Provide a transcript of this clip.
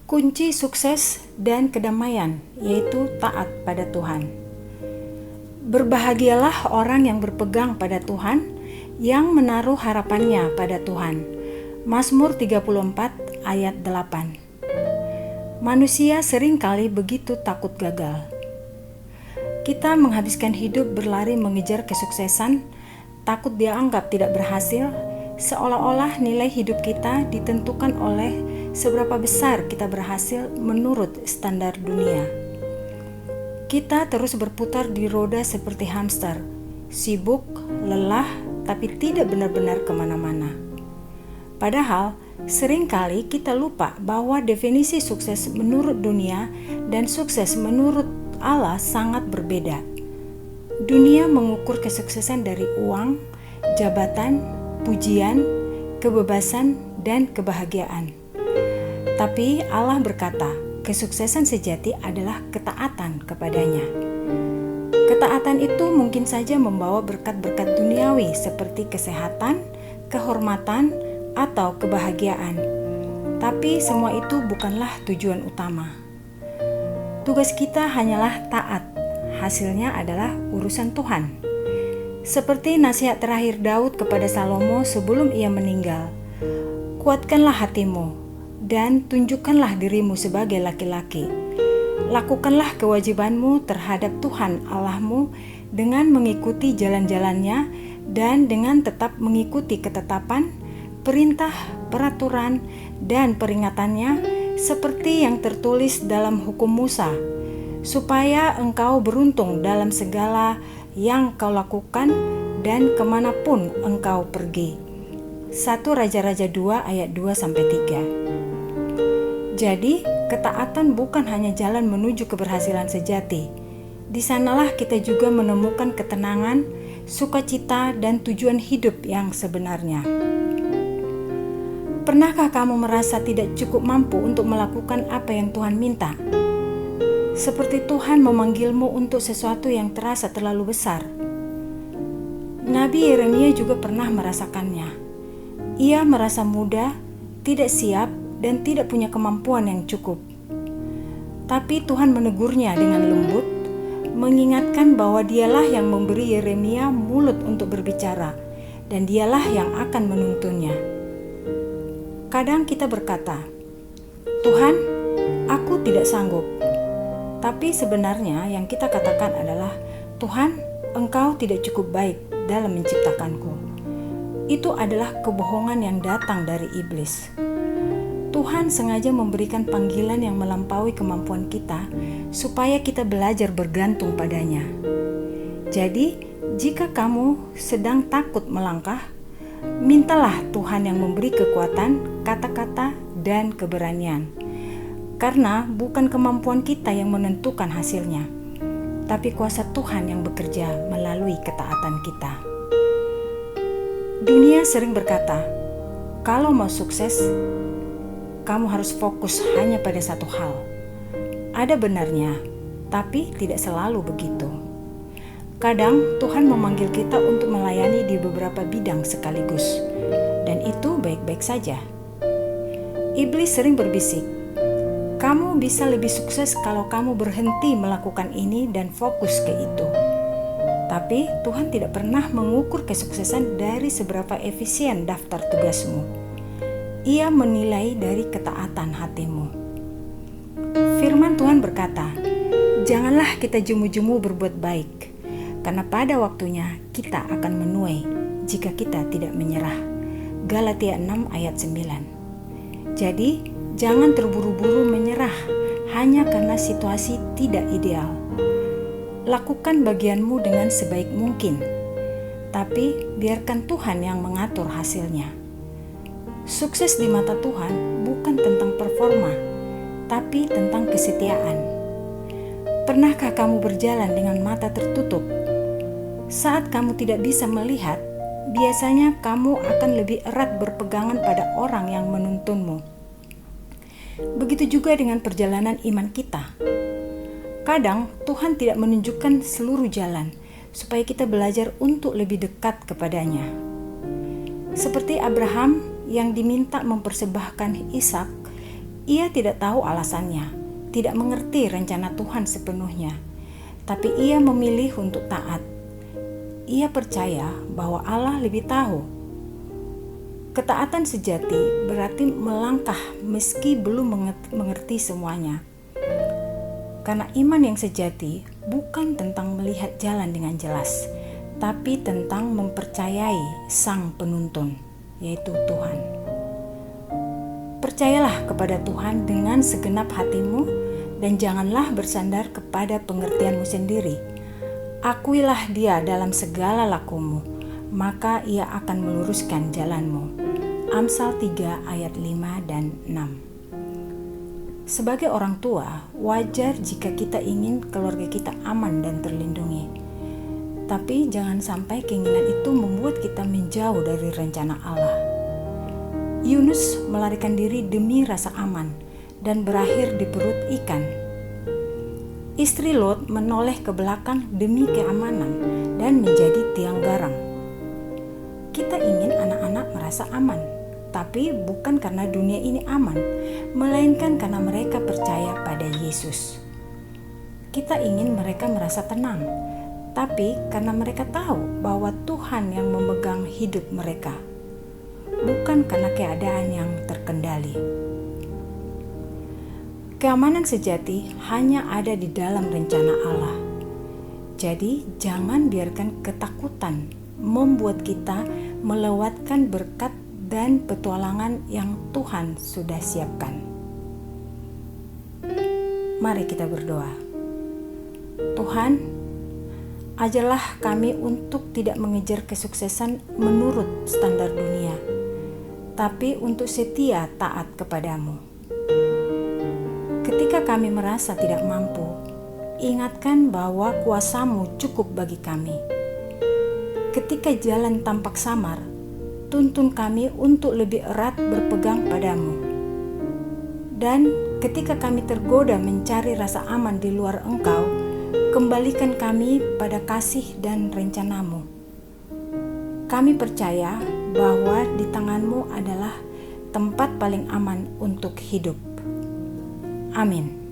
Kunci sukses dan kedamaian yaitu taat pada Tuhan. Berbahagialah orang yang berpegang pada Tuhan, yang menaruh harapannya pada Tuhan. Mazmur 34 ayat 8. Manusia seringkali begitu takut gagal. Kita menghabiskan hidup berlari mengejar kesuksesan, takut dianggap tidak berhasil, seolah-olah nilai hidup kita ditentukan oleh seberapa besar kita berhasil menurut standar dunia. Kita terus berputar di roda seperti hamster, sibuk, lelah, tapi tidak benar-benar kemana-mana. Padahal, seringkali kita lupa bahwa definisi sukses menurut dunia dan sukses menurut Allah sangat berbeda. Dunia mengukur kesuksesan dari uang, jabatan, pujian, kebebasan, dan kebahagiaan. Tapi Allah berkata, kesuksesan sejati adalah ketaatan kepadanya. Ketaatan itu mungkin saja membawa berkat-berkat duniawi seperti kesehatan, kehormatan, atau kebahagiaan. Tapi semua itu bukanlah tujuan utama. Tugas kita hanyalah taat. Hasilnya adalah urusan Tuhan. Seperti nasihat terakhir Daud kepada Salomo sebelum ia meninggal. Kuatkanlah hatimu dan tunjukkanlah dirimu sebagai laki-laki. Lakukanlah kewajibanmu terhadap Tuhan Allahmu dengan mengikuti jalan-jalannya dan dengan tetap mengikuti ketetapan, perintah, peraturan, dan peringatannya seperti yang tertulis dalam hukum Musa, supaya engkau beruntung dalam segala yang kau lakukan dan kemanapun engkau pergi. 1 Raja-Raja 2 ayat 2-3. Jadi, ketaatan bukan hanya jalan menuju keberhasilan sejati. Di sanalah kita juga menemukan ketenangan, sukacita, dan tujuan hidup yang sebenarnya. Pernahkah kamu merasa tidak cukup mampu untuk melakukan apa yang Tuhan minta? Seperti Tuhan memanggilmu untuk sesuatu yang terasa terlalu besar. Nabi Yeremia juga pernah merasakannya. Ia merasa muda, tidak siap, dan tidak punya kemampuan yang cukup. Tapi Tuhan menegurnya dengan lembut, mengingatkan bahwa dialah yang memberi Yeremia mulut untuk berbicara, dan dialah yang akan menuntunnya. Kadang kita berkata, Tuhan, aku tidak sanggup. Tapi sebenarnya yang kita katakan adalah, Tuhan, Engkau tidak cukup baik dalam menciptakanku. Itu adalah kebohongan yang datang dari iblis. Tuhan sengaja memberikan panggilan yang melampaui kemampuan kita supaya kita belajar bergantung padanya. Jadi, jika kamu sedang takut melangkah, mintalah Tuhan yang memberi kekuatan, kata-kata, dan keberanian. Karena bukan kemampuan kita yang menentukan hasilnya, tapi kuasa Tuhan yang bekerja melalui ketaatan kita. Dunia sering berkata, kalau mau sukses, kamu harus fokus hanya pada satu hal. Ada benarnya, tapi tidak selalu begitu. Kadang Tuhan memanggil kita untuk melayani di beberapa bidang sekaligus, dan itu baik-baik saja. Iblis sering berbisik, kamu bisa lebih sukses kalau kamu berhenti melakukan ini dan fokus ke itu. Tapi Tuhan tidak pernah mengukur kesuksesan dari seberapa efisien daftar tugasmu. Ia menilai dari ketaatan hatimu. Firman Tuhan berkata, janganlah kita jemu-jemu berbuat baik, karena pada waktunya kita akan menuai jika kita tidak menyerah. Galatia 6 ayat 9. Jadi, jangan terburu-buru menyerah hanya karena situasi tidak ideal. Lakukan bagianmu dengan sebaik mungkin, tapi biarkan Tuhan yang mengatur hasilnya. Sukses di mata Tuhan bukan tentang performa, tapi tentang kesetiaan. Pernahkah kamu berjalan dengan mata tertutup? Saat kamu tidak bisa melihat, biasanya kamu akan lebih erat berpegangan pada orang yang menuntunmu. Begitu juga dengan perjalanan iman kita. Kadang Tuhan tidak menunjukkan seluruh jalan, supaya kita belajar untuk lebih dekat kepadanya. Seperti Abraham yang diminta mempersembahkan Ishak, Ia tidak tahu alasannya, tidak mengerti rencana Tuhan sepenuhnya, tapi ia memilih untuk taat. Ia percaya bahwa Allah lebih tahu. Ketaatan sejati berarti melangkah meski belum mengerti semuanya. Karena iman yang sejati bukan tentang melihat jalan dengan jelas, tapi tentang mempercayai Sang Penuntun, yaitu Tuhan. Percayalah kepada Tuhan dengan segenap hatimu dan janganlah bersandar kepada pengertianmu sendiri. Akuilah Dia dalam segala lakumu, maka Ia akan meluruskan jalanmu. Amsal 3 ayat 5 dan 6. Sebagai orang tua, wajar jika kita ingin keluarga kita aman dan terlindungi. Tapi jangan sampai keinginan itu membuat kita menjauh dari rencana Allah. Yunus melarikan diri demi rasa aman dan berakhir di perut ikan. Istri Lot menoleh ke belakang demi keamanan dan menjadi tiang garang. Kita ingin anak-anak merasa aman, tapi bukan karena dunia ini aman, melainkan karena mereka percaya pada Yesus. Kita ingin mereka merasa tenang, tapi karena mereka tahu bahwa Tuhan yang memegang hidup mereka, bukan karena keadaan yang terkendali. Keamanan sejati hanya ada di dalam rencana Allah. Jadi jangan biarkan ketakutan membuat kita melewatkan berkat dan petualangan yang Tuhan sudah siapkan. Mari kita berdoa. Tuhan, ajarlah kami untuk tidak mengejar kesuksesan menurut standar dunia, tapi untuk setia taat kepadamu. Ketika kami merasa tidak mampu, ingatkan bahwa kuasa-Mu cukup bagi kami. Ketika jalan tampak samar, tuntun kami untuk lebih erat berpegang padamu. Dan ketika kami tergoda mencari rasa aman di luar Engkau, kembalikan kami pada kasih dan rencana-Mu. Kami percaya bahwa di tangan-Mu adalah tempat paling aman untuk hidup. Amin.